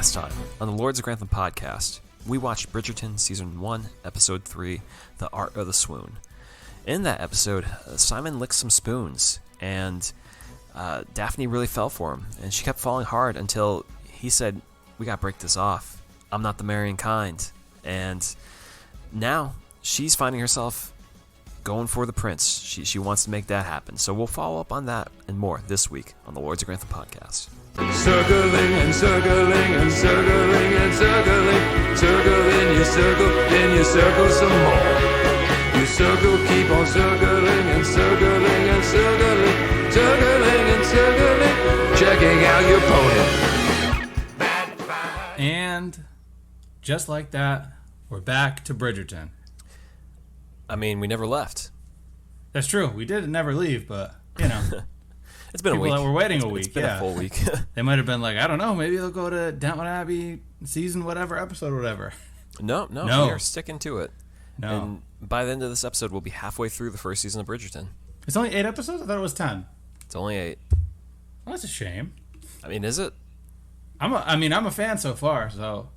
Last time, on the Lords of Grantham podcast, we watched Bridgerton Season 1, Episode 3, The Art of the Swoon. In that episode, Simon licked some spoons, and Daphne really fell for him, and she kept falling hard until he said, "We gotta break this off. I'm not the marrying kind." And now, she's finding herself going for the prince. She wants to make that happen. So we'll follow up on that and more this week on the Lords of Grantham podcast. Circling and circling and circling and circling, circling, you circle, then you circle some more. You circle, keep on circling and circling and circling, circling and circling, checking out your pony. And just like that, we're back to Bridgerton. I mean, we never left. That's true. We did never leave, but, you know. It's been a week. People that were waiting a week, It's been a full week. They might have been like, I don't know, maybe they'll go to Downton Abbey season whatever, episode whatever. No, we are sticking to it. No. And by the end of this episode, we'll be halfway through the first season of Bridgerton. It's only 8 episodes? I thought it was 10. It's only 8. Well, that's a shame. I mean, is it? I'm a fan so far, so.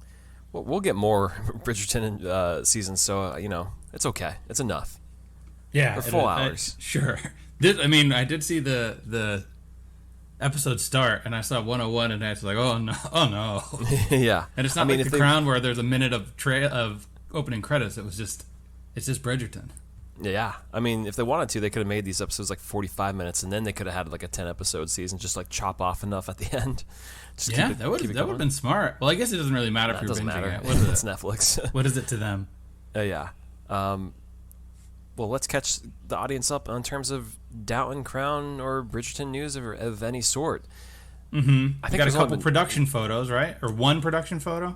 Well, we'll get more Bridgerton seasons, so, it's okay. It's enough. Yeah. They're full hours. Sure. I did see the episode start, and I saw 101, and I was like, oh no. Yeah. And it's not like The Crown where there's a minute of opening credits. It's just Bridgerton. Yeah. I mean, if they wanted to, they could have made these episodes like 45 minutes, and then they could have had like a 10-episode season, just like chop off enough at the end. That would have been smart. Well, I guess it doesn't really matter if you're binging it. It's Netflix. What is it to them? Yeah. Well, let's catch the audience up in terms of Downton, Crown, or Bridgerton news of any sort. Mm-hmm. I think got a couple production photos, right? Or one production photo?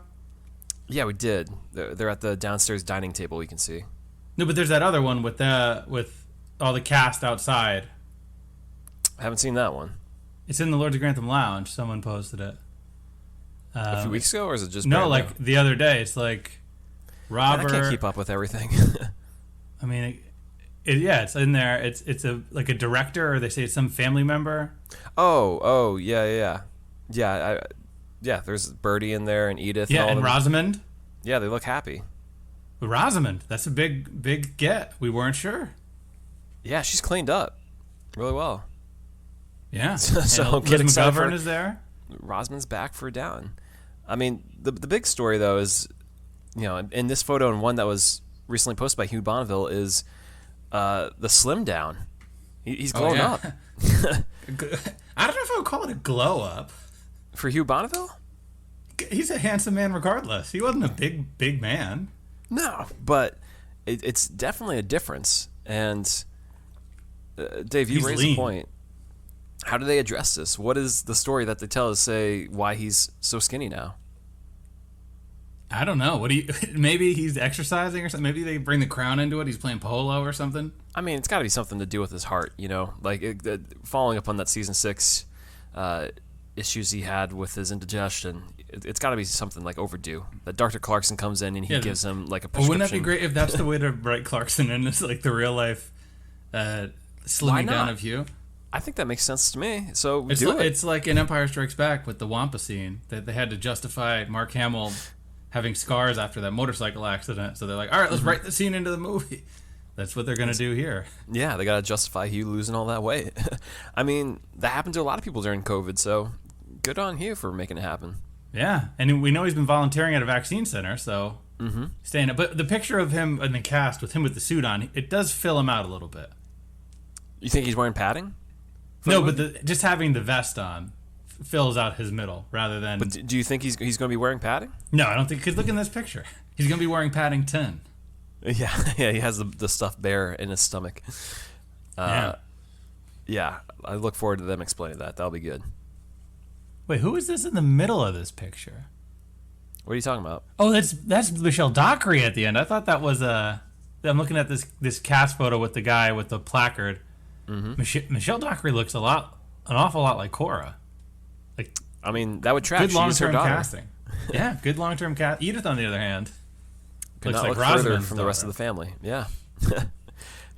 Yeah, we did. They're at the downstairs dining table, you can see. No, but there's that other one with all the cast outside. I haven't seen that one. It's in the Lords of Grantham Lounge. Someone posted it. A few weeks ago, or is it just like the other day? It's like Robert. Man, I can't keep up with everything. I mean, it's in there. It's a director, or they say it's some family member. Oh, yeah. There's Bertie in there and Edith. Yeah, and all Rosamund. Yeah, they look happy. Rosamund, that's a big get. We weren't sure. Yeah, she's cleaned up really well. Yeah. So Liz McGovern is there. Rosamund's back for Downton. I mean, the big story though is, in this photo and one that was recently posted by Hugh Bonneville is the slim down. He's glowing up. I don't know if I would call it a glow up. For Hugh Bonneville? He's a handsome man regardless. He wasn't a big man. No, but it's definitely a difference. And Dave, you raised a point. How do they address this? What is the story that they tell to say why he's so skinny now? I don't know. Maybe he's exercising or something. Maybe they bring the Crown into it. He's playing polo or something. I mean, it's got to be something to do with his heart, following up on that season 6 issues he had with his indigestion. It's got to be something like overdue. That Dr. Clarkson comes in and he gives him like a prescription. Wouldn't that be great if that's the way to write Clarkson in? It's like the real life slimming down of Hugh. I think that makes sense to me. So it's like in Empire Strikes Back with the Wampa scene that they had to justify Mark Hamill having scars after that motorcycle accident. So they're like, all right, let's write the scene into the movie. That's what they're going to do here. Yeah, they got to justify Hugh losing all that weight. I mean, that happened to a lot of people during COVID, so good on Hugh for making it happen. Yeah, and we know he's been volunteering at a vaccine center, so staying up. But the picture of him in the cast with him with the suit on, it does fill him out a little bit. You think he's wearing padding? No, but just having the vest on fills out his middle rather than... But do you think he's going to be wearing padding? No, I don't think... Because look in this picture. He's going to be wearing padding 10. Yeah, he has the stuffed bear in his stomach. Yeah, I look forward to them explaining that. That'll be good. Wait, who is this in the middle of this picture? What are you talking about? Oh, that's Michelle Dockery at the end. I thought that was I'm looking at this cast photo with the guy with the placard. Mm-hmm. Michelle Dockery looks an awful lot like Cora. I mean, that would track. Good long-term casting. Yeah, good long-term cast. Edith, on the other hand, could looks not like look further from the rest of the family. Yeah.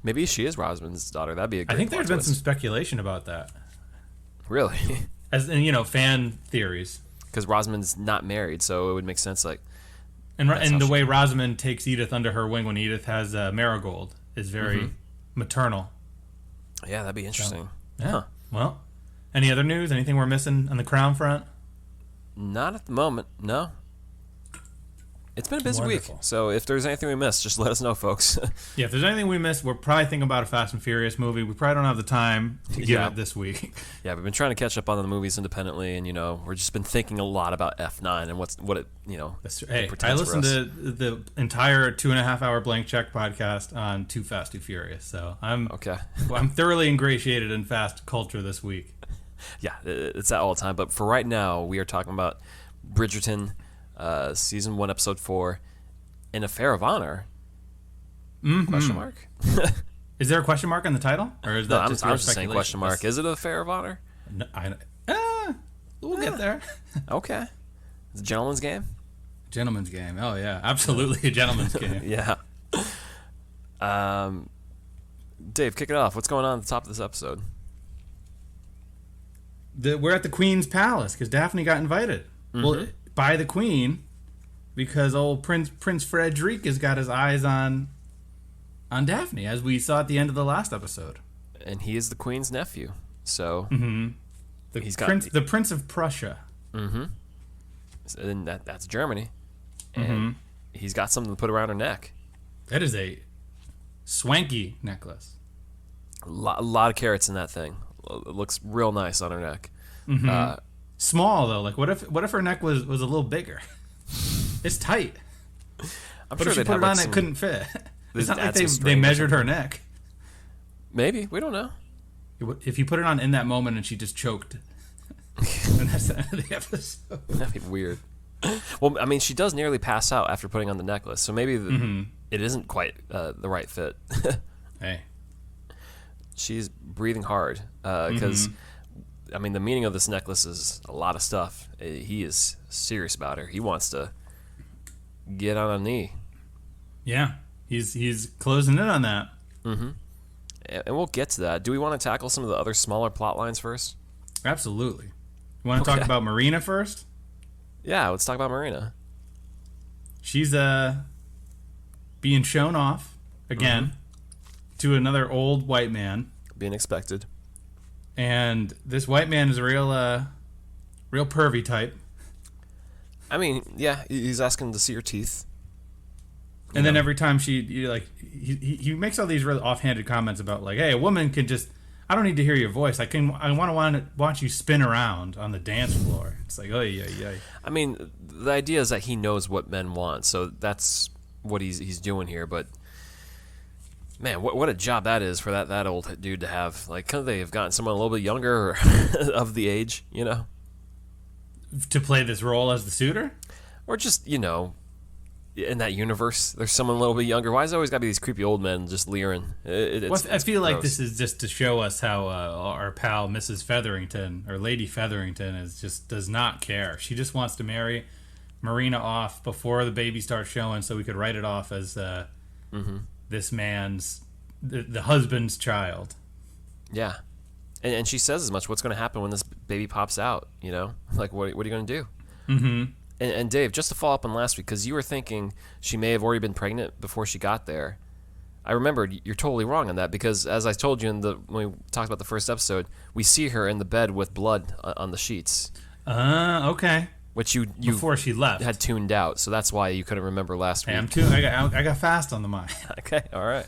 Maybe she is Rosamund's daughter. That'd be a great I think there's been twist. some speculation about that. Really? As in, fan theories. because Rosamund's not married, so it would make sense. Like, and the way Rosamund takes Edith under her wing when Edith has Marigold is very maternal. Yeah, that'd be interesting. So, yeah. Huh. Well, any other news? Anything we're missing on the Crown front? Not at the moment. No. It's been a busy week, so if there's anything we missed, just let us know, folks. Yeah, if there's anything we missed, we're probably thinking about a Fast and Furious movie. We probably don't have the time to get it this week. Yeah, we've been trying to catch up on the movies independently, and we've just been thinking a lot about F9 and what it Hey, I listened to the entire 2.5-hour Blank Check podcast on Too Fast, Too Furious, so I'm thoroughly ingratiated in fast culture this week. Yeah, it's that all the time. But for right now, we are talking about Bridgerton. Season 1, episode 4, An Affair of Honor? Question mark? Is there a question mark on the title, or is that just I was just saying question mark. Is it an Affair of Honor? No, we'll get there. Okay, it's a gentleman's game. Gentleman's game. Oh yeah, absolutely a gentleman's game. Yeah. Dave, kick it off. What's going on at the top of this episode? We're at the Queen's palace because Daphne got invited. Well, by the Queen, because old Prince Frederick has got his eyes on Daphne, as we saw at the end of the last episode. And he is the Queen's nephew, so the Prince of Prussia. And that's Germany, and he's got something to put around her neck. That is a swanky necklace. A lot of carats in that thing. It looks real nice on her neck. Small though, like what if her neck was a little bigger? It's tight. I'm sure if she put it on, it couldn't fit. It's not like they measured her neck. Maybe, we don't know. If you put it on in that moment and she just choked, and that's the end of the episode. That'd be weird. Well, I mean, she does nearly pass out after putting on the necklace, so maybe it isn't quite the right fit. Hey, she's breathing hard because. I mean, the meaning of this necklace is a lot of stuff. He is serious about her. He wants to get on a knee. Yeah, he's closing in on that. And we'll get to that. Do we want to tackle some of the other smaller plot lines first? Absolutely. You want to talk about Marina first? Yeah, let's talk about Marina. She's being shown off again to another old white man. Being expected. And this white man is a real pervy type. I mean, yeah, he's asking to see her teeth. And then every time he makes all these really offhanded comments about like, hey, a woman can just, I don't need to hear your voice. I want to watch you spin around on the dance floor. It's like, oh yeah. I mean, the idea is that he knows what men want, so that's what he's doing here. But man, what a job that is for that old dude to have. Like, couldn't they have gotten someone a little bit younger or of the age, to play this role as the suitor? Or just, in that universe, there's someone a little bit younger. Why is it always got to be these creepy old men just leering? I feel like this is just to show us how our pal Mrs. Featherington, or Lady Featherington, does not care. She just wants to marry Marina off before the baby starts showing so we could write it off as this man's, the husband's child. Yeah. And she says as much. What's going to happen when this baby pops out, Like, what are you going to do? And Dave, just to follow up on last week, because you were thinking she may have already been pregnant before she got there. I remembered you're totally wrong on that, because as I told you when we talked about the first episode, we see her in the bed with blood on the sheets. Okay. Which you before she left had tuned out, so that's why you couldn't remember last week. I got fast on the mind. Okay, all right.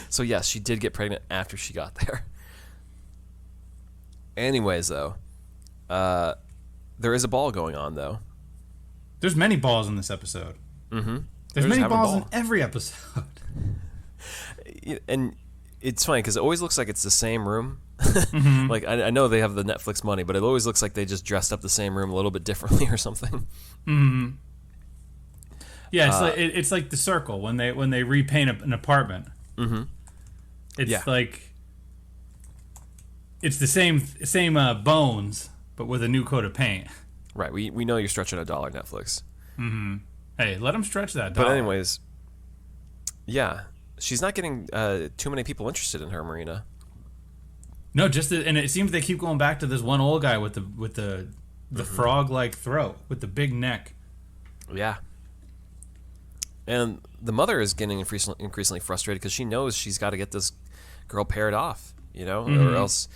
So yes, she did get pregnant after she got there. Anyways, though, there is a ball going on, though. There's many balls in this episode. There's many balls in every episode. And it's funny because it always looks like it's the same room. Like, I know they have the Netflix money, but it always looks like they just dressed up the same room a little bit differently or something. Yeah, it's like The Circle when they repaint an apartment. It's like it's the same bones, but with a new coat of paint. Right. We know you're stretching $1, Netflix. Hey, let them stretch that $1. But anyways, yeah, she's not getting too many people interested in her, Marina. No, and it seems they keep going back to this one old guy with the the frog-like throat with the big neck. Yeah. And the mother is getting increasingly frustrated because she knows she's got to get this girl paired off, or else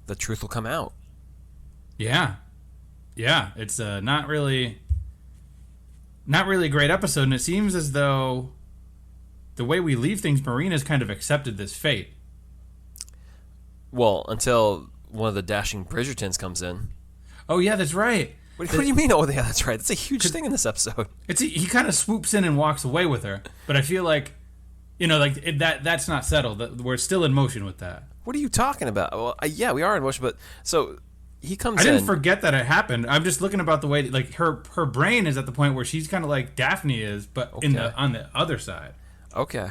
the truth will come out. Yeah. Yeah, it's not really a great episode, and it seems as though the way we leave things, Marina's kind of accepted this fate. Well, until one of the dashing Bridgertons comes in. Oh, yeah, that's right. What do you mean, oh, yeah, that's right? That's a huge thing in this episode. He kind of swoops in and walks away with her, but I feel like, that's not settled. We're still in motion with that. What are you talking about? Well, yeah, we are in motion, but so he comes in. I didn't forget that it happened. I'm just looking about the way, like, her brain is at the point where she's kind of like Daphne is, but on the other side. Okay.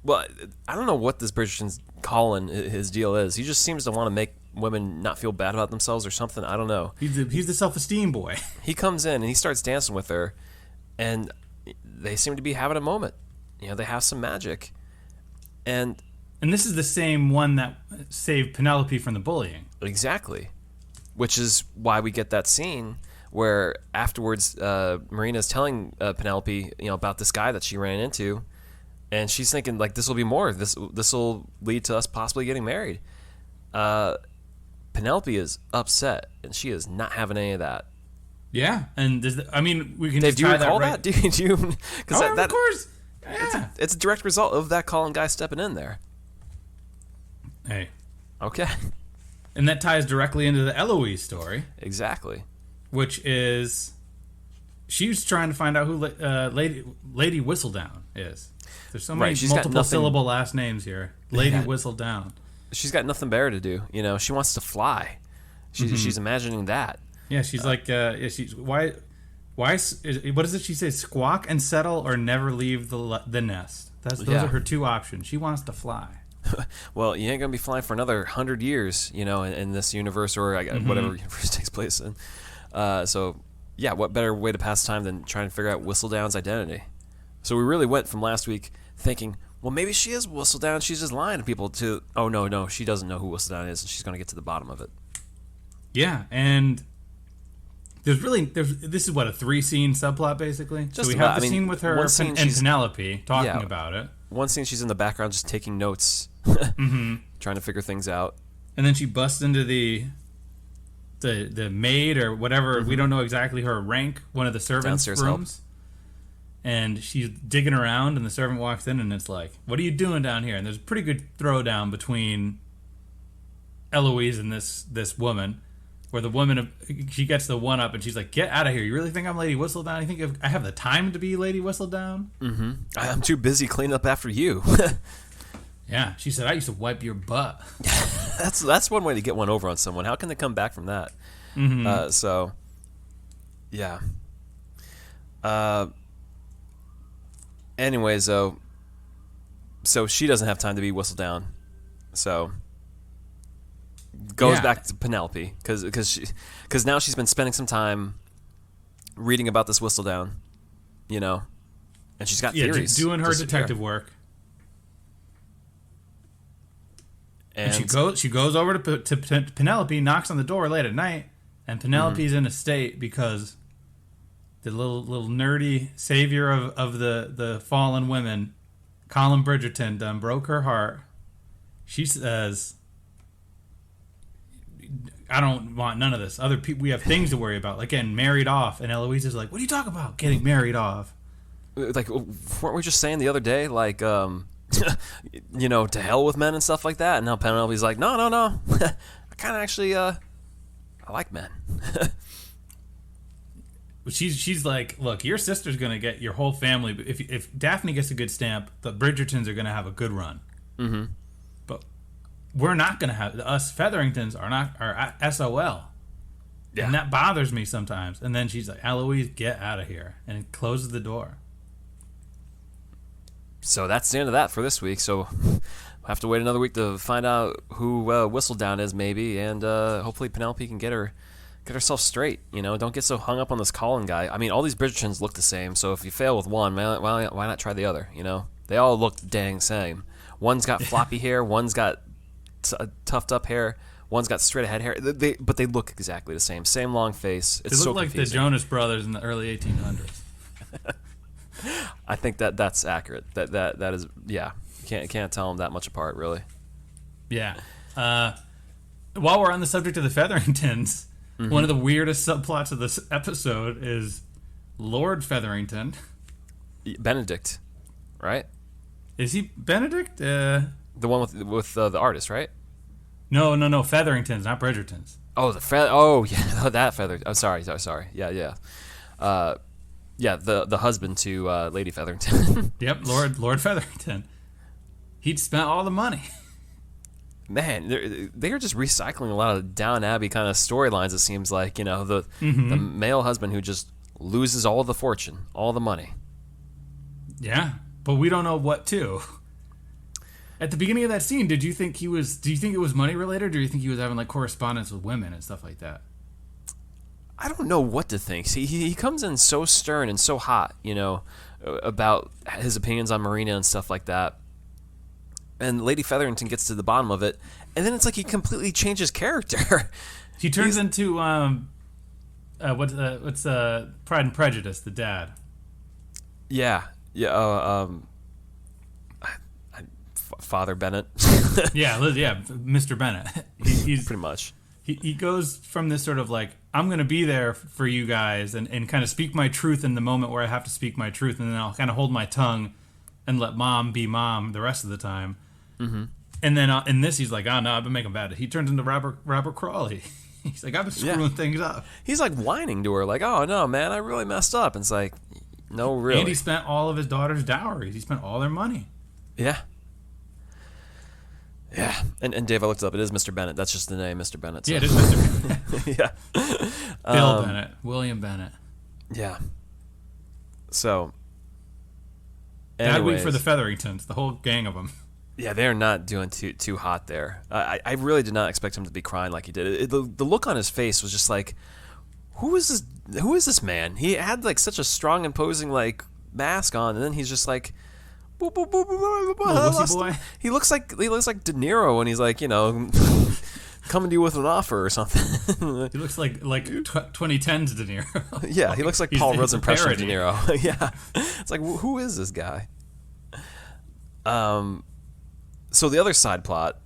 Well, I don't know what this Bridgerton's calling his deal is. He just seems to want to make women not feel bad about themselves or something. I don't know. He's the self-esteem boy. He comes in and he starts dancing with her, and they seem to be having a moment. They have some magic. And this is the same one that saved Penelope from the bullying. Exactly. Which is why we get that scene where afterwards Marina's telling Penelope, about this guy that she ran into, and she's thinking, like, this will be more. This will lead to us possibly getting married. Penelope is upset, and she is not having any of that. Yeah, and we can. Dave, do you recall that? Do you? Because of course. Yeah. It's a direct result of that Colin guy stepping in there. Hey. Okay. And that ties directly into the Eloise story. Exactly. Which is, she's trying to find out who Lady Whisteldown is. There's so many multiple syllable last names here. Lady Whisteldown. She's got nothing better to do. She wants to fly. She's imagining that. Yeah, she's why what is it she says? Squawk and settle or never leave the nest. Those are her two options. She wants to fly. Well, you ain't gonna be flying for another 100 years, in this universe or whatever universe takes place in. So, yeah, what better way to pass time than trying to figure out Whistledown's identity? So we really went from last week thinking, well, maybe she is Whistledown. She's just lying to people. To no, she doesn't know who Whistledown is, and she's gonna get to the bottom of it. Yeah, and this is what, a 3-scene subplot basically. Just so we have the scene with her and Penelope talking about it. One scene she's in the background just taking notes, trying to figure things out. And then she busts into the maid or whatever. We don't know exactly her rank. One of the servants' rooms. Help. And she's digging around, and the servant walks in, and it's like, "What are you doing down here?" And there's a pretty good throwdown between Eloise and this woman, where the woman, she gets the one up, and she's like, "Get out of here! You really think I'm Lady Whisteldown? You think I have the time to be Lady Whisteldown?" Mm-hmm. I'm too busy cleaning up after you. Yeah, she said, "I used to wipe your butt." That's one way to get one over on someone. How can they come back from that? Mm-hmm. So, yeah. Anyways, though, so she doesn't have time to be Whistledown, so goes back to Penelope because now she's been spending some time reading about this Whistledown, and she's got theories, doing her detective work. And she goes over to Penelope, knocks on the door late at night, and Penelope's in a state because the little nerdy savior of the fallen women, Colin Bridgerton, done broke her heart. She says, "I don't want none of this. Other people, we have things to worry about, like getting married off." And Eloise is like, "What are you talking about? Getting married off?" Like, weren't we just saying the other day, like, to hell with men and stuff like that? And now Penelope's like, no. I kind of actually, I like men. She's like, "Look, your sister's gonna get your whole family. If Daphne gets a good stamp, the Bridgertons are gonna have a good run. Mm-hmm. But we're not gonna have, us Featheringtons are SOL." Yeah. And that bothers me sometimes. And then she's like, "Eloise, get out of here," and closes the door. So that's the end of that for this week. So we'll have to wait another week to find out who Whistledown is, maybe, and hopefully Penelope can get herself straight. Don't get so hung up on this Colin guy. I mean, all these Bridgertons look the same, so if you fail with one, why not try the other? They all look dang same. One's got floppy hair, one's got tufted up hair, One's got straight ahead hair. But they look exactly the same. Same long face. It's they look so like confusing. the Jonas Brothers in the early 1800s. I think that's accurate. That is, yeah. Can't tell them that much apart, really. Yeah. While we're on the subject of the Featheringtons, one of the weirdest subplots of this episode is Lord Featherington. Benedict, right? Is he Benedict? The one with the artist, right? No. Featheringtons, not Bridgertons. Oh, oh, yeah, that Feather. Oh, sorry. Yeah. Yeah, the husband to Lady Featherington. Yep, Lord Featherington. He'd spent all the money. Man, they're just recycling a lot of Down Abbey kind of storylines. It seems like, the male husband who just loses all the fortune, all the money. Yeah, but we don't know what to. At the beginning of that scene, do you think it was money related, or do you think he was having like correspondence with women and stuff like that? I don't know what to think. See, he comes in so stern and so hot, about his opinions on Marina and stuff like that. And Lady Featherington gets to the bottom of it, and then it's like he completely changes character. He turns into what's Pride and Prejudice, the dad. Yeah. Father Bennett. yeah, Mr. Bennett. He's pretty much. He goes from this sort of like, I'm going to be there for you guys and kind of speak my truth in the moment where I have to speak my truth, and then I'll kind of hold my tongue and let mom be mom the rest of the time. Mm-hmm. And then in this, he's like, oh, no, I've been making bad. He turns into Robert Crawley. He's like, I've been screwing things up. He's like whining to her, like, oh, no, man, I really messed up. And it's like, no, really. And he spent all of his daughter's dowries. He spent all their money. Yeah. Yeah. And Dave, I looked it up. It is Mr. Bennett. That's just the name, Mr. Bennett. So. Yeah, it is Mr. Bennett. Yeah. Bill Bennett. William Bennett. Yeah. So. Bad week for the Featheringtons, the whole gang of them. Yeah, they're not doing too hot there. I really did not expect him to be crying like he did. The look on his face was just like, who is this man? He had like such a strong, imposing like mask on, and then he's just like, boop, boop, boop, boop, wussy boy. He looks like De Niro when he's like, coming to you with an offer or something. He looks like 2010's De Niro. Yeah, he looks like Paul Rudd's impression of De parody. Niro. Yeah, it's like, who is this guy? So the other side plot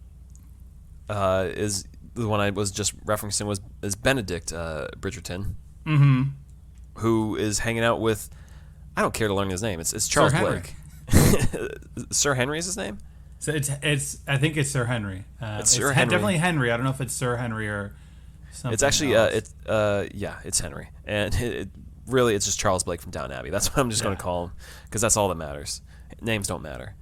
is the one I was just referencing is Benedict Bridgerton, who is hanging out with, I don't care to learn his name. It's Charles Blake. Sir Henry is his name. So it's I think it's Sir Henry. It's Sir Henry. Definitely Henry. I don't know if it's Sir Henry or something. It's actually else. it's Henry, and really it's just Charles Blake from Down Abbey. That's what I'm just going to call him, because that's all that matters. Names don't matter.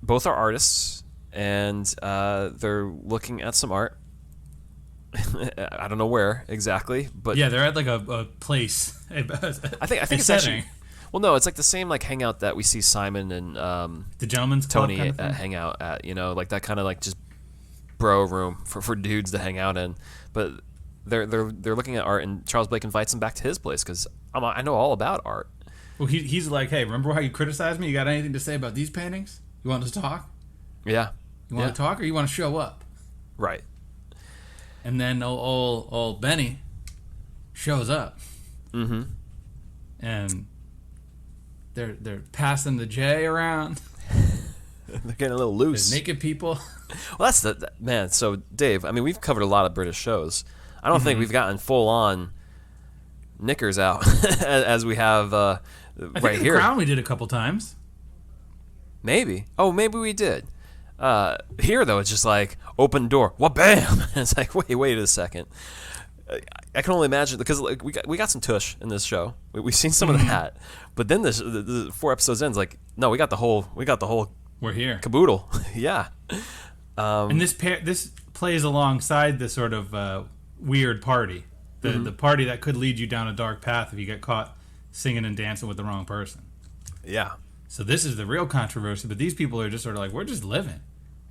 Both are artists, and they're looking at some art. I don't know where exactly, but yeah, they're at like a place. I think it's setting. actually. Well, no, it's like the same like hangout that we see Simon and the Gentleman's Club Tony kind of hang out at. Like that kind of like just bro room for dudes to hang out in. But they're looking at art, and Charles Blake invites them back to his place because I know all about art. Well, he's like, hey, remember how you criticized me? You got anything to say about these paintings? You want us to talk? Yeah. You want to talk, or you want to show up? Right. And then old Benny shows up. Mm-hmm. And they're passing the J around. They're getting a little loose. There's naked people. Well, that's man. So, Dave, I mean, we've covered a lot of British shows. I don't think we've gotten full on knickers out as we have right here. The Crown we did a couple times. Maybe. Oh, maybe we did. Here, though, it's just like, open door. Well, bam! It's like, wait a second. I can only imagine, because like we got some tush in this show. We've seen some of that. But then the 4 episodes ends like, no, we got the whole We're here. caboodle. Yeah. And this plays alongside the sort of weird party. The party that could lead you down a dark path if you get caught singing and dancing with the wrong person. Yeah. So this is the real controversy, but these people are just sort of like, we're just living.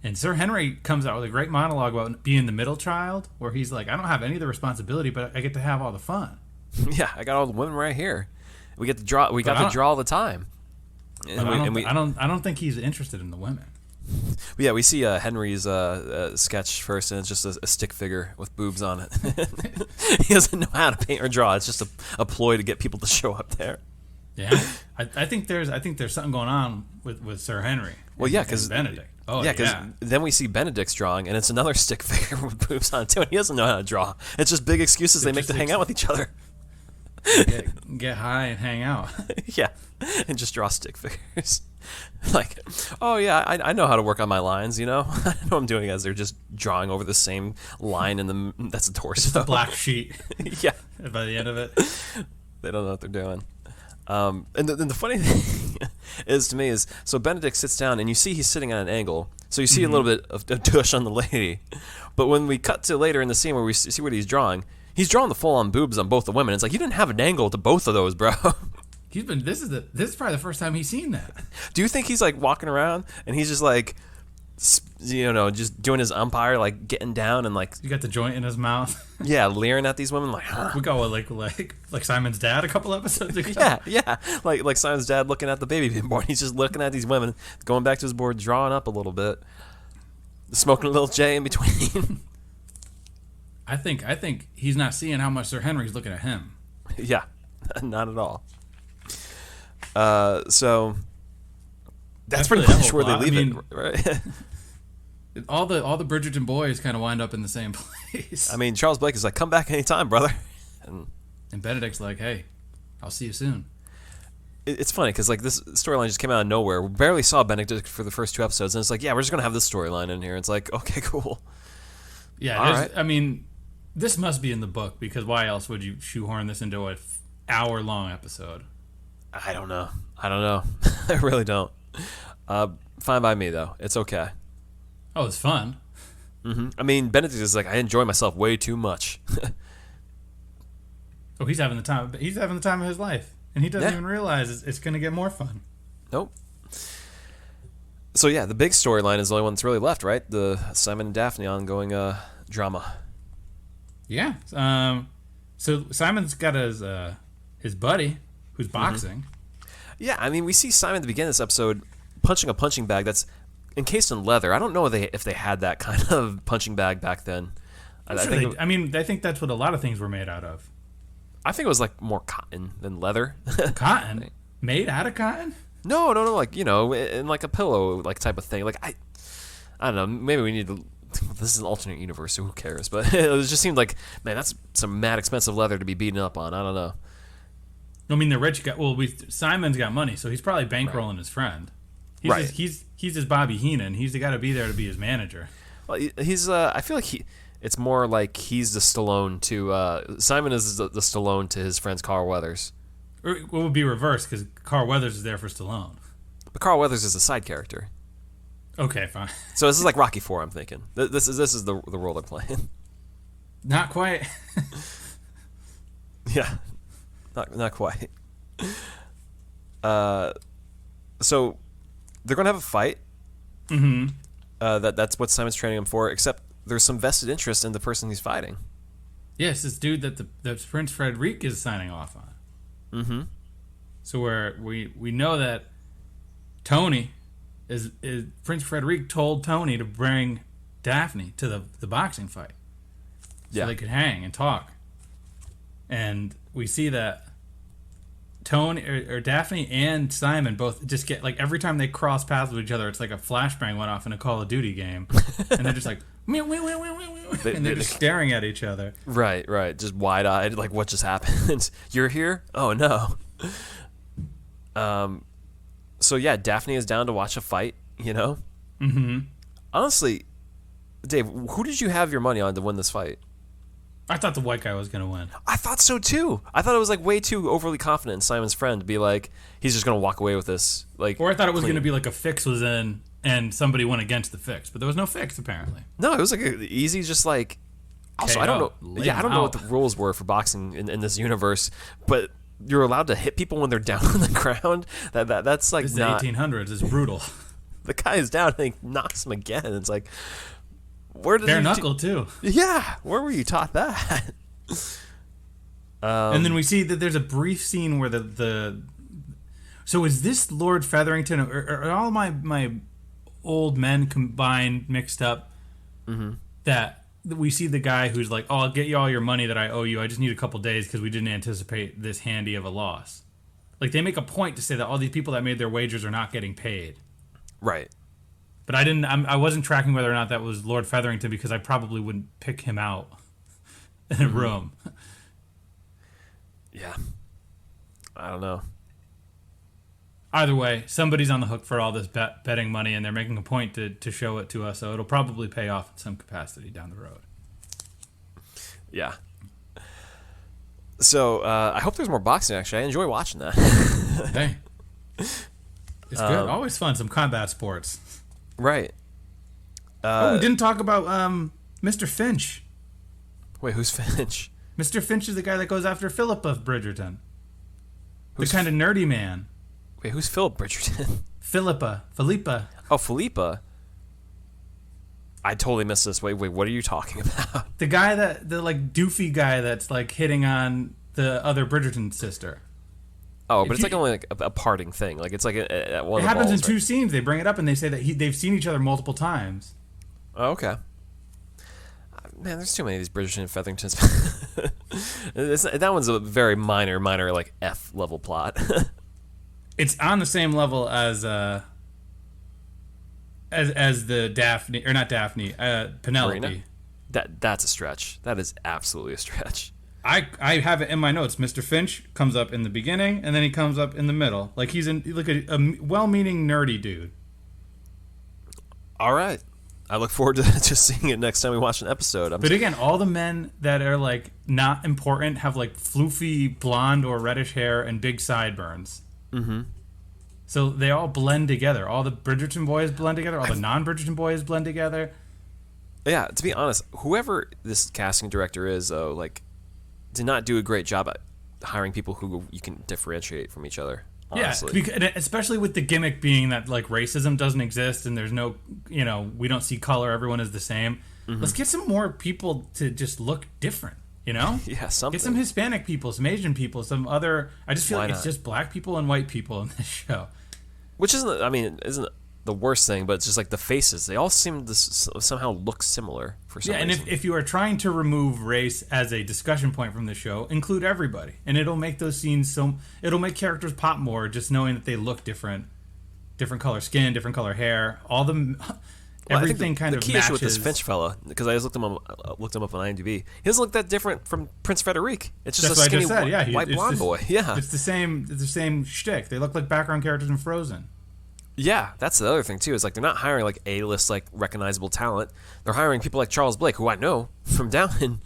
And Sir Henry comes out with a great monologue about being the middle child, where he's like, I don't have any of the responsibility, but I get to have all the fun. Yeah, I got all the women right here. We get to draw. We got to draw all the time. I don't think he's interested in the women. Yeah, we see Henry's sketch first, and it's just a stick figure with boobs on it. He doesn't know how to paint or draw. It's just a ploy to get people to show up there. Yeah, I think there's something going on with Sir Henry. Well, yeah, because Benedict. Then we see Benedict's drawing, and it's another stick figure with boobs on it too, and he doesn't know how to draw. It's just big excuses they make to hang out with each other. Get high and hang out. Yeah, and just draw stick figures. Like, oh yeah, I know how to work on my lines. I know what I'm doing as they're just drawing over the same line that's the torso. It's just a black sheet. Yeah. By the end of it, they don't know what they're doing. And the funny thing is to me is, so Benedict sits down and you see he's sitting at an angle, so you see a little bit of tush on the lady, but when we cut to later in the scene where we see what he's drawing the full-on boobs on both the women. It's like, you didn't have an angle to both of those, bro. This is probably the first time he's seen that. Do you think he's like walking around and he's just like, just doing his umpire, like getting down and like, you got the joint in his mouth? Yeah, leering at these women like, huh? We go like Simon's dad a couple episodes ago. Yeah, like Simon's dad looking at the baby being born. He's just looking at these women, going back to his board, drawing up a little bit, smoking a little J in between. I think he's not seeing how much Sir Henry's looking at him. Yeah, not at all. So that's pretty much where they leave it, right? all the Bridgerton boys kind of wind up in the same place. I mean, Charles Blake is like, come back anytime, brother. And Benedict's like, hey, I'll see you soon. It's funny because like this storyline just came out of nowhere. We barely saw Benedict for the first 2 episodes, and it's like, yeah, we're just gonna have this storyline in here. It's like, okay, cool. Yeah, all right. I mean, this must be in the book, because why else would you shoehorn this into an hour-long episode? I don't know. I really don't. Fine by me, though. It's okay. Oh, it's fun. Mm-hmm. I mean, Benedict is like, I enjoy myself way too much. Oh, he's having the time of his life, and he doesn't even realize it's going to get more fun. Nope. So yeah, the big storyline is the only one that's really left, right? The Simon and Daphne ongoing drama. Yeah. So Simon's got his buddy who's boxing. Yeah, I mean, we see Simon at the beginning of this episode punching a punching bag that's encased in leather. I don't know if they had that kind of punching bag back then. I think that's what a lot of things were made out of. I think it was like more cotton than leather. Cotton? Made out of cotton? No, like, in like a pillow like type of thing. Like I don't know, maybe we need to. This is an alternate universe, so who cares? But it just seemed like, man, that's some mad expensive leather to be beaten up on. I don't know. I mean, the rich guy. Well, Simon's got money, so he's probably bankrolling his friend. He's his Bobby Heenan. He's got to be there to be his manager. Well, he's. I feel like it's more like he's the Stallone to Simon is the Stallone to his friend's Carl Weathers. Or it would be reversed, because Carl Weathers is there for Stallone. But Carl Weathers is a side character. Okay, fine. So this is like Rocky IV, I'm thinking. This is the role they're playing. Not quite. Yeah, not quite. So they're gonna have a fight. Mm-hmm. That's what Simon's training him for. Except there's some vested interest in the person he's fighting. Yes, this dude that Prince Frederick is signing off on. Mm-hmm. So we know that Tony is Prince Frederick told Tony to bring Daphne to the boxing fight, so they could hang and talk. And we see that Tony or Daphne and Simon both just get, like, every time they cross paths with each other, it's like a flashbang went off in a Call of Duty game, and they're just like, meow, meow, meow, meow, meow, and they're just staring at each other. Right, just wide-eyed, like, what just happened? You're here? Oh no. So yeah, Daphne is down to watch a fight. Mm-hmm. Honestly, Dave, who did you have your money on to win this fight? I thought the white guy was gonna win. I thought so too. I thought it was like way too overly confident in Simon's friend to be like, he's just gonna walk away with this. Like, or I thought it was gonna be like a fix was in and somebody went against the fix, but there was no fix apparently. No, it was like easy, just like. Also, KO. I don't know. Yeah, I don't know what the rules were for boxing in this universe, but you're allowed to hit people when they're down on the ground. That's like, this is not. The 1800s. It's brutal. The guy is down and he knocks him again. It's like, where did bare knuckle too? Yeah, where were you taught that? And then we see that there's a brief scene where the so is this Lord Featherington or all my old men combined, mixed up, that we see the guy who's like, oh, I'll get you all your money that I owe you. I just need a couple days because we didn't anticipate this handy of a loss. Like, they make a point to say that all these people that made their wagers are not getting paid. Right. But I wasn't tracking whether or not that was Lord Featherington because I probably wouldn't pick him out in a room. Yeah. I don't know. Either way, somebody's on the hook for all this betting money, and they're making a point to show it to us, so it'll probably pay off in some capacity down the road. Yeah. So, I hope there's more boxing, actually. I enjoy watching that. Hey. It's good. Always fun, some combat sports. Right. We didn't talk about Mr. Finch. Wait, who's Finch? Mr. Finch is the guy that goes after Philip of Bridgerton. The kind of nerdy man. Wait, who's Philip Bridgerton? Philippa. Oh, Philippa. I totally missed this. Wait, what are you talking about? The guy the like doofy guy that's like hitting on the other Bridgerton sister. Oh, but it's like only like a parting thing. Like it's like at one. It happens in two scenes. They bring it up and they say that they've seen each other multiple times. Oh, okay. Man, there's too many of these Bridgerton and Featheringtons. That one's a very minor like F level plot. It's on the same level as the Daphne, or not Daphne, Penelope. Marina? That's a stretch. That is absolutely a stretch. I have it in my notes. Mr. Finch comes up in the beginning, and then he comes up in the middle. Like he's a well-meaning nerdy dude. All right. I look forward to just seeing it next time we watch an episode. But again, all the men that are like not important have like floofy blonde or reddish hair and big sideburns. Mm-hmm. So they all blend together. All the Bridgerton boys blend together. All the non-Bridgerton boys blend together. Yeah, to be honest, whoever this casting director is, though, like, did not do a great job at hiring people who you can differentiate from each other. Honestly. Yeah, especially with the gimmick being that like racism doesn't exist and there's no, we don't see color. Everyone is the same. Mm-hmm. Let's get some more people to just look different. Yeah, something. Get some Hispanic people, some Asian people, some other. I just feel like it's just black people and white people in this show. Which isn't the worst thing, but it's just like the faces. They all seem to somehow look similar for some reason. And if you are trying to remove race as a discussion point from the show, include everybody, and it'll make those scenes it'll make characters pop more just knowing that they look different color skin, different color hair, all the. Everything kind of matches. The key issue with this Finch fella, because I just looked him up on IMDb, he doesn't look that different from Prince Frederic. It's just a skinny white blonde boy. Yeah, it's the same shtick. They look like background characters in Frozen. Yeah, that's the other thing too. Is like they're not hiring like A-list like recognizable talent. They're hiring people like Charles Blake, who I know from Downton,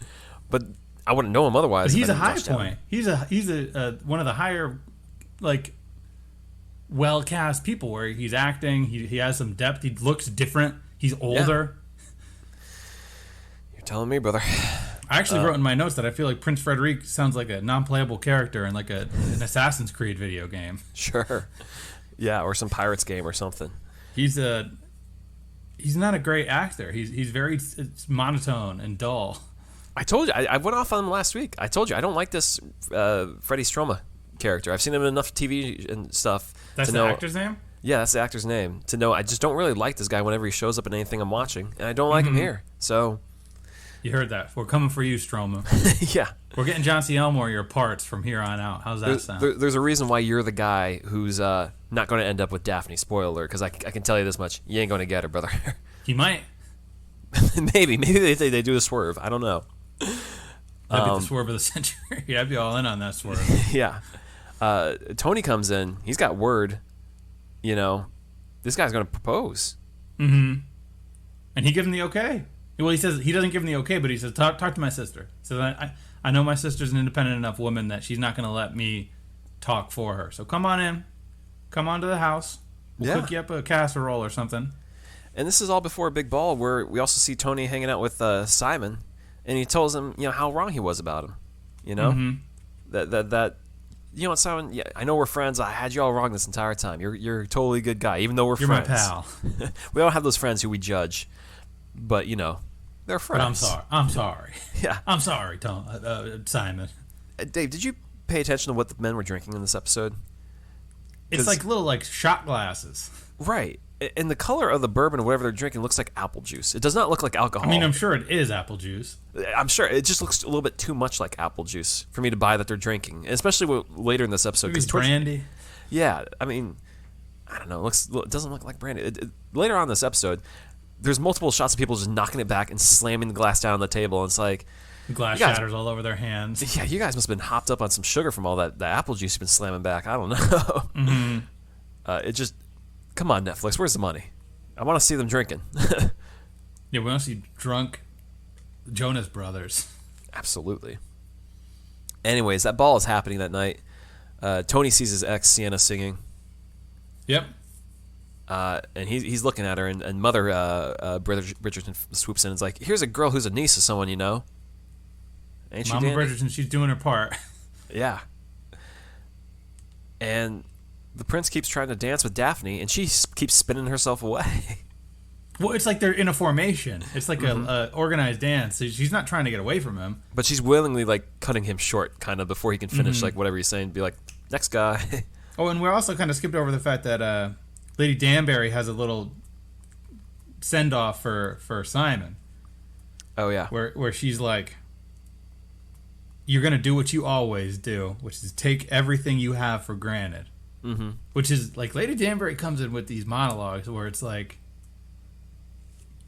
but I wouldn't know him otherwise. But he's a high point. He's a one of the higher like well cast people where he's acting. He has some depth. He looks different. He's older. Yeah. You're telling me, brother. I actually wrote in my notes that I feel like Prince Frederic sounds like a non-playable character in like an Assassin's Creed video game. Sure. Yeah, or some Pirates game or something. He's not a great actor. He's very monotone and dull. I told you. I went off on him last week. I told you I don't like this Freddie Stroma character. I've seen him in enough TV and stuff. That's the actor's name? Yeah, that's the actor's name. To know, I just don't really like this guy whenever he shows up in anything I'm watching, and I don't like him here. So, you heard that. We're coming for you, Stroma. Yeah, we're getting John C. Elmore your parts from here on out. How's that sound? There's a reason why you're the guy who's not going to end up with Daphne. Spoiler alert, because I can tell you this much: you ain't going to get her, brother. He might. Maybe they do a swerve. I don't know. That'd be the swerve of the century. Yeah, I'd be all in on that swerve. Yeah. Tony comes in. He's got word. This guy's going to propose. Mm-hmm. And he gives him the okay. Well, he says he doesn't give him the okay, but he says, talk to my sister. He says, I know my sister's an independent enough woman that she's not going to let me talk for her. So come on in. Come on to the house. We'll cook you up a casserole or something. And this is all before a big ball where we also see Tony hanging out with Simon. And he tells him, how wrong he was about him. Mm-hmm. That you know what, Simon? Yeah, I know we're friends. I had you all wrong this entire time. You're a totally good guy, even though we're friends. You're my pal. We all have those friends who we judge, but they're friends. But I'm sorry. Yeah, I'm sorry, Simon. Dave, did you pay attention to what the men were drinking in this episode? It's like little like shot glasses. Right. And the color of the bourbon or whatever they're drinking looks like apple juice. It does not look like alcohol. I mean, I'm sure it is apple juice. I'm sure it just looks a little bit too much like apple juice for me to buy that they're drinking, especially later in this episode. Maybe it's brandy. Yeah, I mean, I don't know. It doesn't look like brandy. Later on in this episode, there's multiple shots of people just knocking it back and slamming the glass down on the table. And it's like glass shatters all over their hands. Yeah, you guys must have been hopped up on some sugar from all the apple juice you've been slamming back. I don't know. Mm-hmm. It just, come on, Netflix. Where's the money? I want to see them drinking. Yeah, we want to see drunk Jonas Brothers. Absolutely. Anyways, that ball is happening that night. Tony sees his ex, Sienna, singing. Yep. And he's looking at her, and Mother Bridgerton swoops in and is like, here's a girl who's a niece of someone you know. Ain't she, Mama Danny? Bridgerton, she's doing her part. Yeah. And the prince keeps trying to dance with Daphne, and she keeps spinning herself away. Well, it's like they're in a formation. It's like a organized dance. She's not trying to get away from him. But she's willingly, like, cutting him short, kind of, before he can finish, like, whatever he's saying. Be like, next guy. Oh, and we're also kind of skipped over the fact that Lady Danbury has a little send-off for Simon. Oh, yeah. Where she's like, you're going to do what you always do, which is take everything you have for granted. Mm-hmm. Which is, like, Lady Danbury comes in with these monologues where it's like,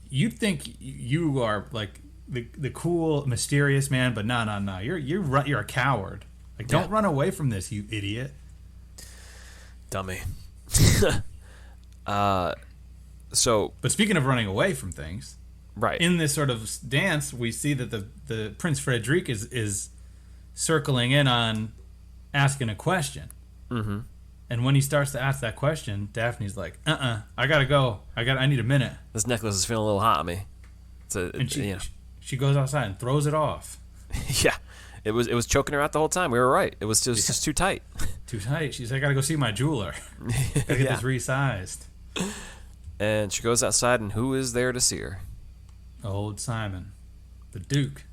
you think you are, like, the cool, mysterious man, but no. You're a coward. Like, don't run away from this, you idiot. Dummy. But speaking of running away from things, right? In this sort of dance, we see that the Prince Frederick is circling in on asking a question. Mm-hmm. And when he starts to ask that question, Daphne's like, I gotta go. I need a minute. This necklace is feeling a little hot on me. And she goes outside and throws it off. Yeah. It was choking her out the whole time. We were right. It was just too tight. Too tight. She's like, I gotta go see my jeweler. Gotta get this resized. And she goes outside, and who is there to see her? Old Simon, the Duke.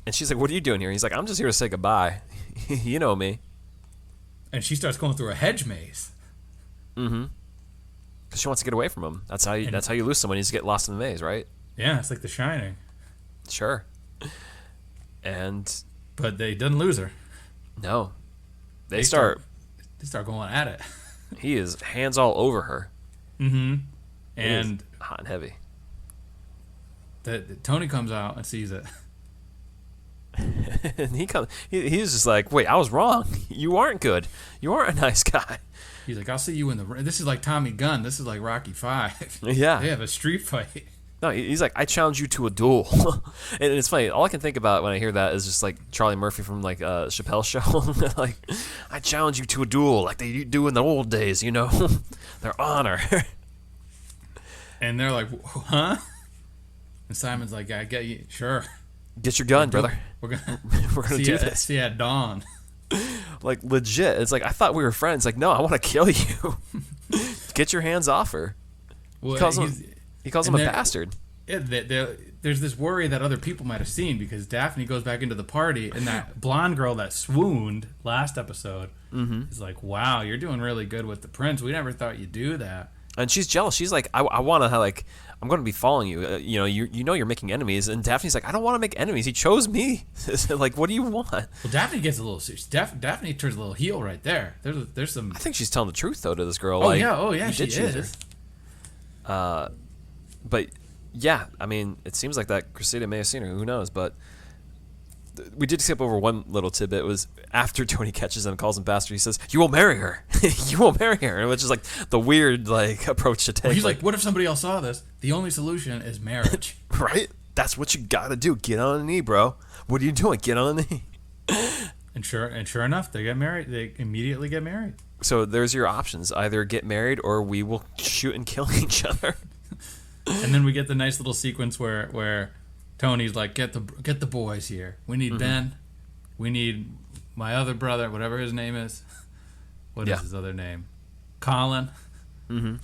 And she's like, what are you doing here? He's like, I'm just here to say goodbye. You know me. And she starts going through a hedge maze. Mm-hmm. Because she wants to get away from him. That's how you lose someone. You just get lost in the maze, right? Yeah, it's like The Shining. Sure. But they didn't lose her. No. They start going at it. He is hands all over her. Mm-hmm. And hot and heavy. Tony comes out and sees it. And he's just like, wait, I was wrong. You aren't good. You aren't a nice guy. He's like, I'll see you in the ring. This is like Tommy Gunn. This is like Rocky V. Yeah. They have a street fight. No, he's like, I challenge you to a duel. And it's funny. All I can think about when I hear that is just like Charlie Murphy from like Chappelle's Show. Like, I challenge you to a duel like they do in the old days, you know? Their honor. And they're like, huh? And Simon's like, I get you. Sure. Get your gun, brother. We're gonna do this. See you at dawn. Like, legit. It's like, I thought we were friends. Like, no, I want to kill you. Get your hands off her. Well, he calls him a bastard. Yeah, there's this worry that other people might have seen because Daphne goes back into the party and that blonde girl that swooned last episode is like, wow, you're doing really good with the prince. We never thought you'd do that. And she's jealous. She's like, I want to, like, I'm going to be following you. You know you're making enemies. And Daphne's like, I don't want to make enemies. He chose me. Like, what do you want? Well, Daphne gets a little serious. Daphne turns a little heel right there. There's some. I think she's telling the truth though to this girl. Oh yeah, she is. But yeah, I mean, it seems like that Cressida may have seen her. Who knows? But we did skip over one little tidbit. It was after Tony catches him and calls him bastard. He says, "You will marry her. You will marry her," which is like the weird like approach to take. Well, he's like, what if somebody else saw this? The only solution is marriage. Right? That's what you gotta do. Get on a knee, bro. What are you doing? Get on a knee. And sure enough, they get married. They immediately get married. So there's your options: either get married or we will shoot and kill each other. And then we get the nice little sequence where Tony's like, get the boys here. We need Ben. We need my other brother, whatever his name is. What is his other name? Colin. Mm-hmm.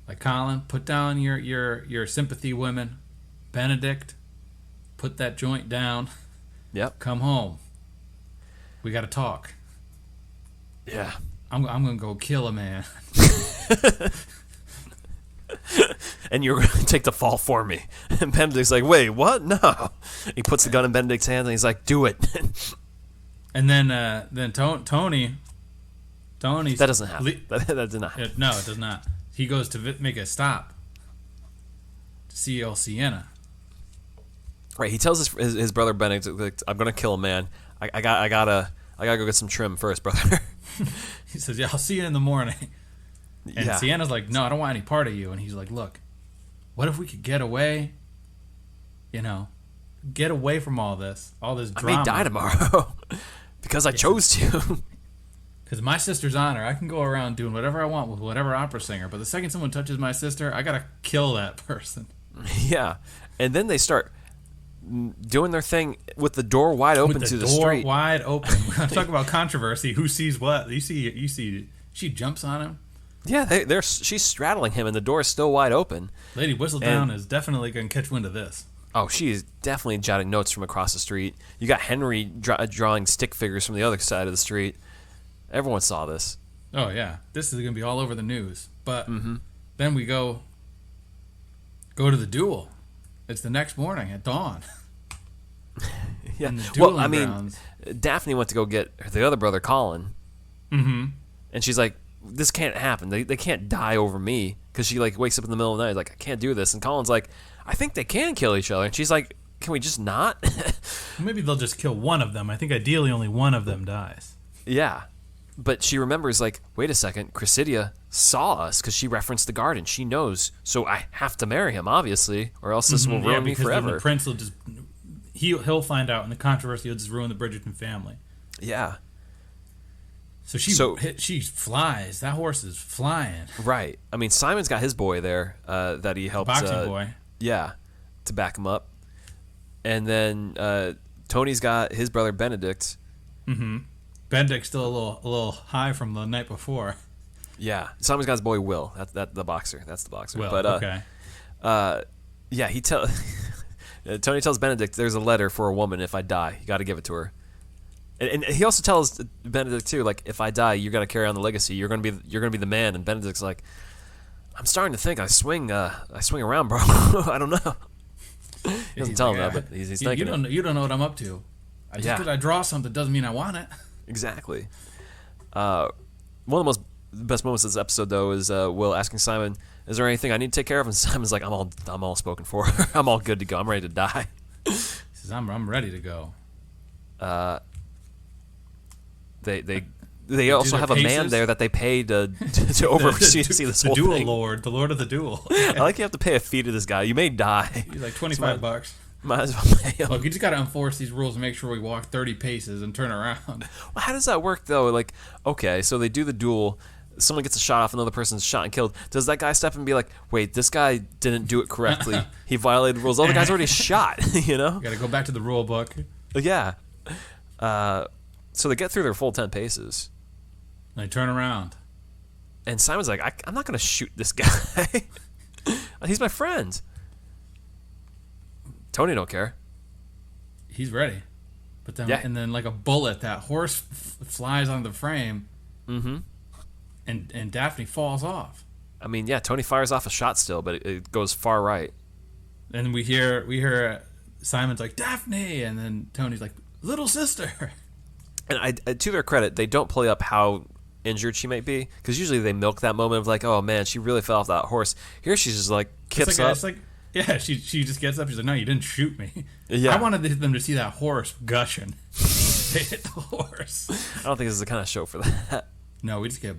Like, Colin, put down your sympathy women. Benedict, put that joint down. Yep. Come home. We got to talk. Yeah. I'm gonna go kill a man. And you're going to take the fall for me. And Benedict's like, wait, what? No. He puts the gun in Benedict's hand and he's like, do it. And then Tony. That doesn't happen. That did not happen. No, it does not. He goes to make a stop to see El Sienna. Right. He tells his brother Benedict, like, I'm going to kill a man. I gotta go get some trim first, brother. He says, yeah, I'll see you in the morning. And Yeah. Sienna's like, no, I don't want any part of you. And he's like, look, what if we could get away? Get away from all this drama. I may die tomorrow because I chose to. Because my sister's honor, I can go around doing whatever I want with whatever opera singer. But the second someone touches my sister, I gotta kill that person. Yeah. And then they start doing their thing with the door wide open to the street. Door wide open. I'm talking about controversy. Who sees what? You see. She jumps on him. Yeah, she's straddling him, and the door is still wide open. Lady Whisteldown is definitely going to catch wind of this. Oh, she is definitely jotting notes from across the street. You got Henry drawing stick figures from the other side of the street. Everyone saw this. Oh, yeah. This is going to be all over the news. But then we go to the duel. It's the next morning at dawn. Yeah. Well, I mean, grounds. Daphne went to go get the other brother, Colin. Mm-hmm. And she's like, this can't happen. They can't die over me. Because she like wakes up in the middle of the night like, I can't do this. And Colin's like, I think they can kill each other. And she's like, can we just not? Maybe they'll just kill one of them. I think ideally only one of them dies. Yeah. But she remembers, like, wait a second, Chrysidia saw us because she referenced the garden. She knows. So I have to marry him, obviously, or else this will ruin me forever. The prince will just... He'll find out, and the controversy will just ruin the Bridgerton family. Yeah. So she flies. That horse is flying. Right. I mean, Simon's got his boy there that he helped. Boxing boy. Yeah, to back him up. And then Tony's got his brother Benedict. Mm-hmm. Benedict's still a little high from the night before. Yeah. Simon's got his boy Will. That's the boxer. That's the boxer. Will, but, okay. Yeah, Tony tells Benedict there's a letter for a woman if I die. You got to give it to her. And he also tells Benedict too, like, if I die, you got to carry on the legacy. You're gonna be the man. And Benedict's like, I'm starting to think I swing around, bro. I don't know. He doesn't tell him that, but he's thinking. You don't know what I'm up to. Because I draw something doesn't mean I want it. Exactly. One of the best moments of this episode, though, is Will asking Simon, "Is there anything I need to take care of?" And Simon's like, "I'm all spoken for. I'm all good to go. I'm ready to die." He says, "I'm ready to go." They also have a man there that they pay to oversee this whole thing. The Lord of the Duel. I like you have to pay a fee to this guy. You may die. He's like $25. Might as well pay him. Look, you just got to enforce these rules and make sure we walk 30 paces and turn around. Well, how does that work, though? Like, okay, so they do the duel. Someone gets a shot off, another person's shot and killed. Does that guy step and be like, wait, this guy didn't do it correctly. He violated rules. Oh, the guy's already shot, you know? Got to go back to the rule book. Yeah. So they get through their full 10 paces. They turn around. And Simon's like, I'm not going to shoot this guy. He's my friend. Tony don't care. He's ready. But then, yeah. And then like a bullet, that horse flies on the frame. Mm-hmm. And Daphne falls off. I mean, yeah, Tony fires off a shot still, but it goes far right. And we hear Simon's like, Daphne! And then Tony's like, little sister! And to their credit, they don't play up how injured she might be, because usually they milk that moment of like, oh man, she really fell off that horse. Here she's just like kips up. Yeah, she just gets up. She's like, no, you didn't shoot me. Yeah. I wanted them to see that horse gushing. They hit the horse. I don't think this is the kind of show for that. No, we just get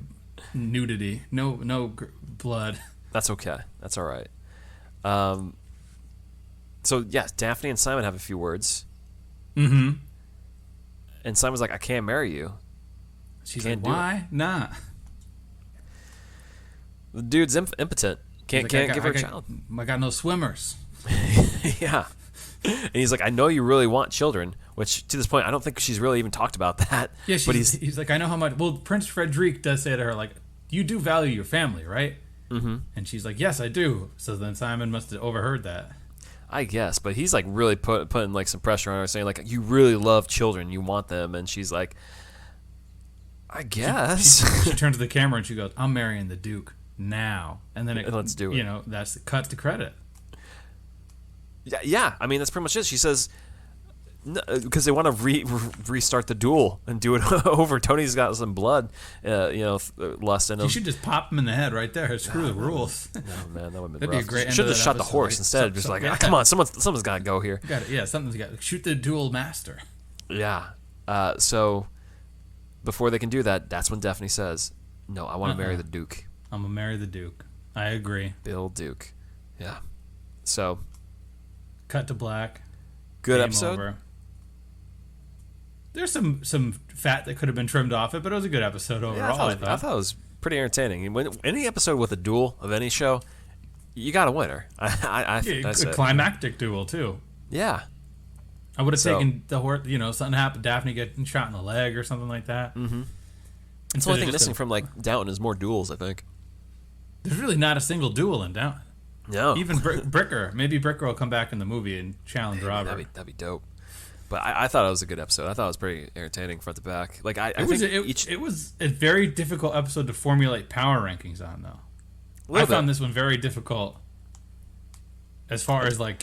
nudity. No blood. That's okay. That's all right. So yes, Daphne and Simon have a few words. Mm-hmm. And Simon's like, I can't marry you. She's like, why? Nah. The dude's impotent. Can't give her a child. I got no swimmers. Yeah. And he's like, I know you really want children, which to this point, I don't think she's really even talked about that. Yeah, but he's like, I know how much. Well, Prince Frederick does say to her, like, you do value your family, right? Mm-hmm. And she's like, yes, I do. So then Simon must have overheard that. I guess, but he's like really putting like some pressure on her, saying like, you really love children, you want them, and she's like, I guess. She turns to the camera and she goes, "I'm marrying the Duke now." And then let's do it. You know, that's the cut to credit. Yeah. I mean, that's pretty much it. She says, because they want to restart the duel and do it over. Tony's got some blood, lust in him. You should just pop him in the head right there. Screw the rules. No, man, that would have been That'd rough. be a great end should to have that shot the episode, horse like, instead. Just like, come on, someone's got to go here. Something's got to shoot the duel master. Yeah. So before they can do that, that's when Daphne says, "No, I want to marry the Duke." I'm gonna marry the Duke. I agree. Bill Duke. Yeah. So. Cut to black. Good Game episode. Over. There's some fat that could have been trimmed off it, but it was a good episode overall. Yeah, I thought it was pretty entertaining. When any episode with a duel of any show, you got a winner. I a climactic duel too. Yeah. I would have taken the horse. Something happened. Daphne getting shot in the leg or something like that. Mm-hmm. It's the only thing missing from Downton is more duels. I think there's really not a single duel in Downton. No. Even Bricker. Maybe Bricker will come back in the movie and challenge Robert. That'd be dope. But I thought it was a good episode. I thought it was pretty entertaining front to back. It was a very difficult episode to formulate power rankings on, though. I found this one very difficult. As far as we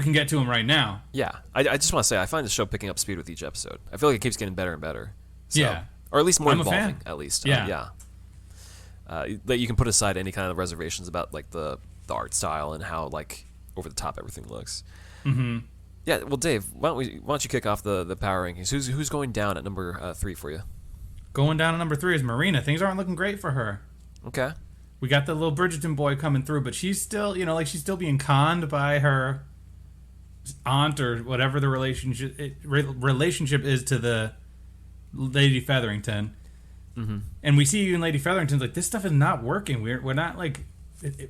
can get to them right now. Yeah, I just want to say I find the show picking up speed with each episode. I feel like it keeps getting better and better. So, yeah, or at least more I'm involving. At least, yeah. That you can put aside any kind of reservations about the art style and how over the top everything looks. Mm-hmm. Yeah, well, Dave, why don't you kick off the power rankings? Who's going down at number 3 for you? Going down at number 3 is Marina. Things aren't looking great for her. Okay. We got the little Bridgerton boy coming through, but she's still, she's still being conned by her aunt or whatever the relationship is to the Lady Featherington. Mm-hmm. And we see even Lady Featherington's this stuff is not working. We're not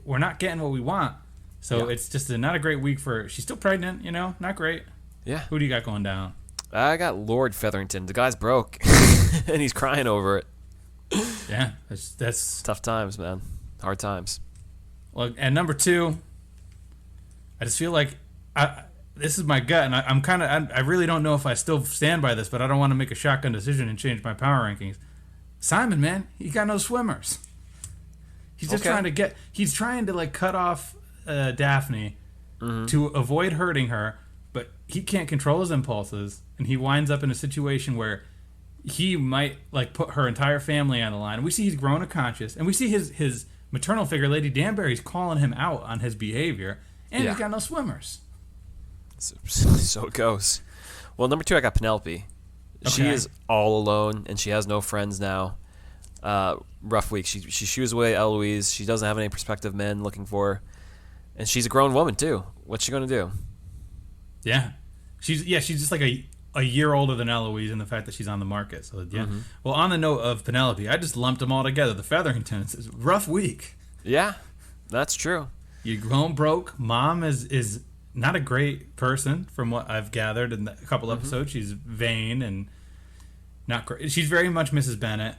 we're not getting what we want. So it's just not a great week for her. She's still pregnant, not great. Yeah. Who do you got going down? I got Lord Featherington. The guy's broke, and he's crying over it. Yeah, that's tough times, man. Hard times. Well, at number 2, I just feel like this is my gut, and I really don't know if I still stand by this, but I don't want to make a shotgun decision and change my power rankings. Simon, man, he got no swimmers. He's just trying to cut off Daphne to avoid hurting her, but he can't control his impulses, and he winds up in a situation where he might put her entire family on the line. And we see he's grown a conscience, and we see his maternal figure, Lady Danbury's calling him out on his behavior, and he's got no swimmers. So it goes. Well, number 2, I got Penelope. Okay. She is all alone, and she has no friends now. Rough week. She shoos away Eloise. She doesn't have any prospective men looking for her. And she's a grown woman, too. What's she going to do? Yeah. She's just a year older than Eloise in the fact that she's on the market. So, yeah. Mm-hmm. Well, on the note of Penelope, I just lumped them all together. The Featheringtons. It's a rough week. Yeah, that's true. You're grown broke. Mom is not a great person from what I've gathered in a couple episodes. She's vain and not great. She's very much Mrs. Bennet.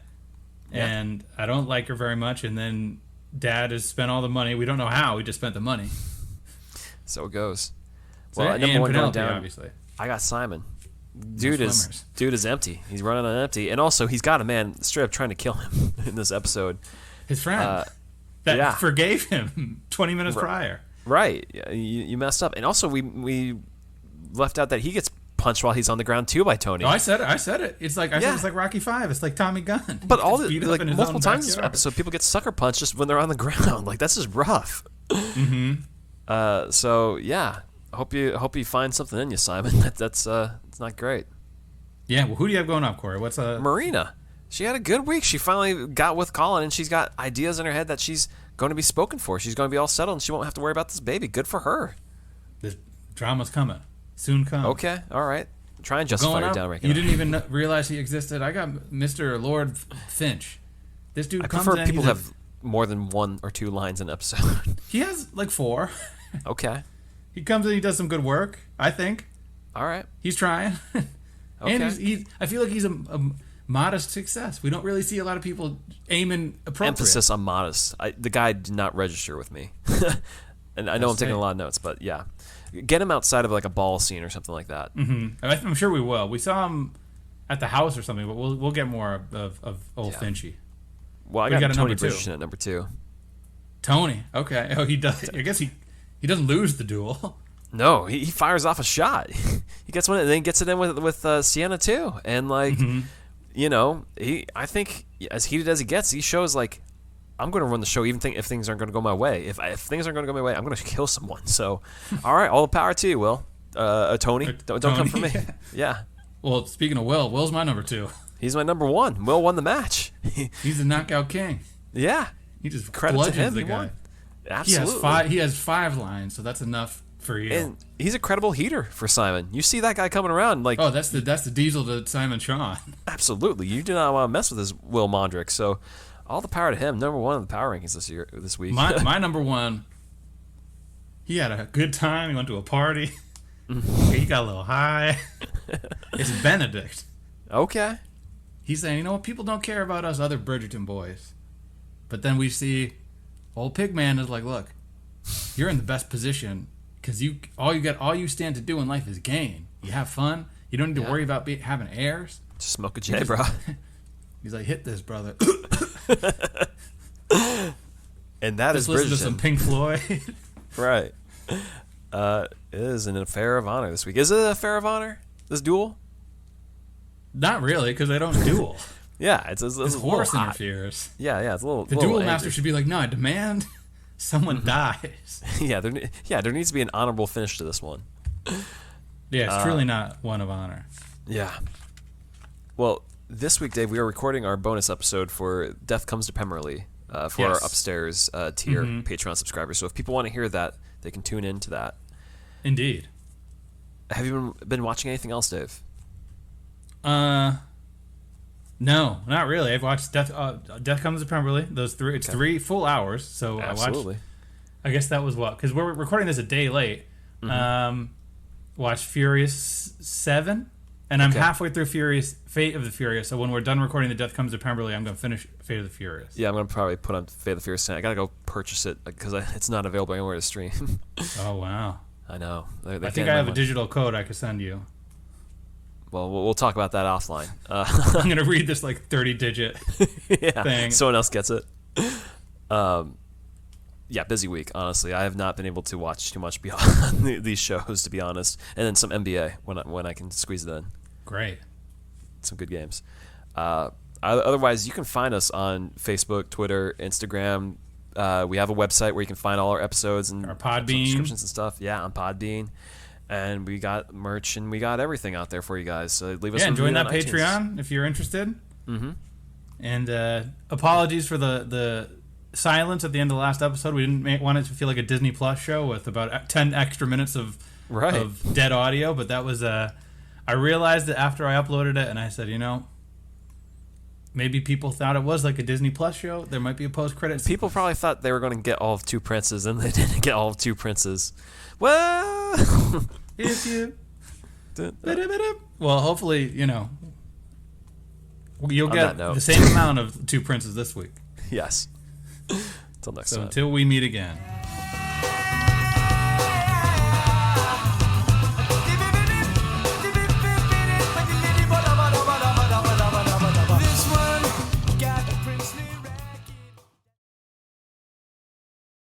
Yeah. And I don't like her very much. And then Dad has spent all the money. We don't know how. He just spent the money. So it goes. Well, and number 1 going down, obviously. I got Simon. Dude is empty. He's running on empty. And also, he's got a man straight up trying to kill him in this episode. His friend. That forgave him 20 minutes prior. Right. You messed up. And also, we left out that he gets punched while he's on the ground, too, by Tony. Oh, I said it. It's like it's like Rocky V. It's like Tommy Gunn. But all multiple times in this episode, people get sucker punched just when they're on the ground. That's just rough. Mm-hmm. So, yeah. I hope you find something in you, Simon. That's it's not great. Yeah, well, who do you have going up, Corey? What's Marina. She had a good week. She finally got with Colin, and she's got ideas in her head that she's going to be spoken for. She's going to be all settled, and she won't have to worry about this baby. Good for her. This drama's coming. Soon come. Okay, all right. Try and justify your down ranking. You didn't even realize he existed. I got Mr. Lord Finch. This dude comes in. I prefer people have more than 1 or 2 lines an episode. He has 4. Okay. He comes in, he does some good work, I think. All right. He's trying. Okay. And I feel like he's a modest success. We don't really see a lot of people aiming appropriate. Emphasis on modest. The guy did not register with me. And I know I'm taking a lot of notes, but yeah. Get him outside of a ball scene or something like that. Mm-hmm. I'm sure we will. We saw him at the house or something, but we'll get more of old Finchy. Well, I got Tony Bridgerton at number 2. Tony, okay. Oh, he does. I guess he doesn't lose the duel. No, he fires off a shot. He gets one and then gets it in with Sienna too. And like, I think as heated as he gets, he shows like, I'm going to run the show even if things aren't going to go my way. If things aren't going to go my way, I'm going to kill someone. So, all right, all the power to you, Will. Tony, don't come for me. Yeah. Well, speaking of Will's my number 2. He's my number 1. Will won the match. He's the knockout king. Yeah. He just credit to him. the guy. Won. Absolutely. He has 5 lines, so that's enough for you. And he's a credible heater for Simon. You see that guy coming around like, oh, that's the diesel to Simon Shawn. Absolutely. You do not want to mess with this Will Mondrick. So, all the power to him. Number 1 in the power rankings this week. My number 1. He had a good time. He went to a party. He got a little high. It's Benedict. Okay. He's saying, you know what? People don't care about us other Bridgerton boys. But then we see old Pigman is like, look, you're in the best position because all you stand to do in life is gain. You have fun. You don't need to worry about having heirs. Just smoke a J, bro. He's like, hit this, brother. And that is Bridgerton. Listen to some Pink Floyd. Right. It is an affair of honor this week. Is it an affair of honor, this duel? Not really, because they don't duel. Yeah, it's horse interferes. Yeah, it's a little. The duel master should be like, no, I demand someone dies. Yeah, there needs to be an honorable finish to this one. Yeah, it's truly not one of honor. Yeah. Well, this week, Dave, we are recording our bonus episode for Death Comes to Pemberley for our upstairs tier Patreon subscribers. So if people want to hear that, they can tune into that. Indeed. Have you been watching anything else, Dave? No, not really. I've watched Death Comes to Pemberley. Those 3. It's 3 full hours. So Absolutely. I guess that was what, because we're recording this a day late. Watched Furious 7, and I'm halfway through Fate of the Furious. So when we're done recording the Death Comes to Pemberley, I'm gonna finish Fate of the Furious. Yeah, I'm gonna probably put on Fate of the Furious tonight. I gotta go purchase it because it's not available anywhere to stream. Oh wow! I know. I think I have a digital code I could send you. Well, we'll talk about that offline. I'm going to read this 30-digit thing. Someone else gets it. Yeah, busy week, honestly. I have not been able to watch too much beyond these shows, to be honest. And then some NBA when I can squeeze it in. Great. Some good games. Otherwise, you can find us on Facebook, Twitter, Instagram. We have a website where you can find all our episodes and our Podbean subscriptions and stuff. Yeah, on Podbean. And we got merch and we got everything out there for you guys. So leave us a review join that on Patreon iTunes. If you're interested. Mm-hmm. And apologies for the silence at the end of the last episode. We didn't want it to feel like a Disney Plus show with about 10 extra minutes of dead audio. But that was I realized that after I uploaded it, and I said, maybe people thought it was like a Disney Plus show. There might be a post-credits. People probably thought they were going to get all of 2 Princes, and they didn't get all of 2 Princes. Well, if you... Well, hopefully, you'll get the same amount of 2 Princes this week. Yes. Until next time. Until we meet again.